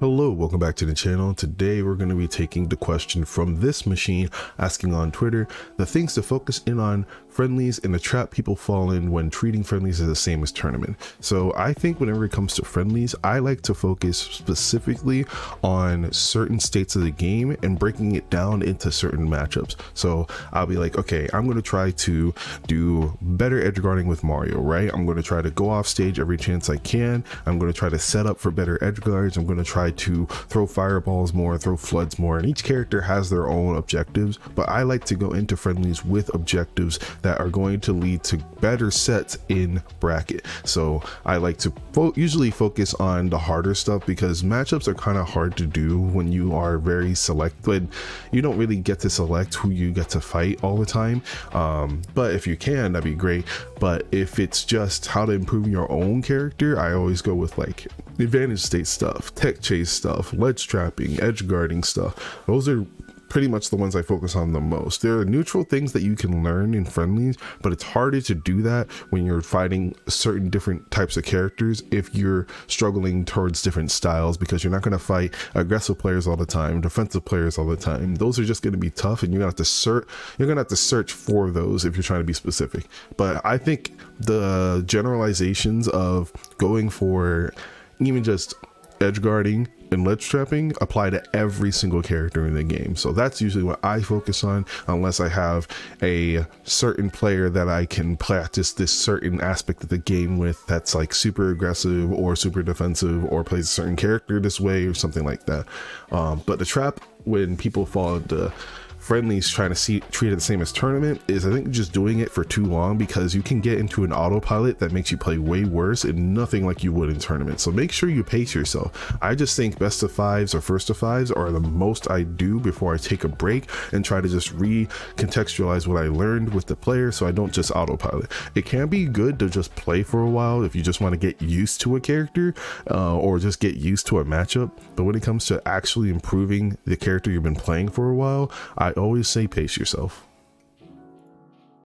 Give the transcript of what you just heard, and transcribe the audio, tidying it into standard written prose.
Hello, welcome back to the channel. Today we're going to be taking the question from this machine asking on Twitter the things to focus in on friendlies and the trap people fall in when treating friendlies as the same as tournament. So I think whenever it comes to friendlies, I like to focus specifically on certain states of the game and breaking it down into certain matchups. So I'll be like, okay, I'm going to try to do better edge guarding with Mario, right? I'm going to try to go off stage every chance I can. I'm going to try to set up for better edge guards. I'm going to try to throw fireballs more, throw floods more, and each character has their own objectives, but I like to go into friendlies with objectives that are going to lead to better sets in bracket. So I like to usually focus on the harder stuff because matchups are kind of hard to do when you are very selected. You don't really get to select who you get to fight all the time, but if you can, that'd be great. But if it's just how to improve your own character, I always go with like advantage state stuff, tech chase stuff, ledge trapping, edge guarding stuff. Those are pretty much the ones I focus on the most. There are neutral things that you can learn in friendlies, but it's harder to do that when you're fighting certain different types of characters if you're struggling towards different styles, because you're not going to fight aggressive players all the time, defensive players all the time. Those are just going to be tough, and you're going to have to search for those if you're trying to be specific. But I think the generalizations of going for even just edge guarding and ledge trapping apply to every single character in the game. So that's usually what I focus on, unless I have a certain player that I can practice this certain aspect of the game with that's like super aggressive or super defensive or plays a certain character this way or something like that. But the trap when people fall into friendlies trying to treat it the same as tournament is, I think, just doing it for too long, because you can get into an autopilot that makes you play way worse and nothing like you would in tournament. So make sure you pace yourself. I just think best of fives or first of fives are the most I do before I take a break and try to just recontextualize what I learned with the player, so I don't just autopilot. It can be good to just play for a while if you just want to get used to a character or just get used to a matchup, but when it comes to actually improving the character you've been playing for a while, I always say pace yourself.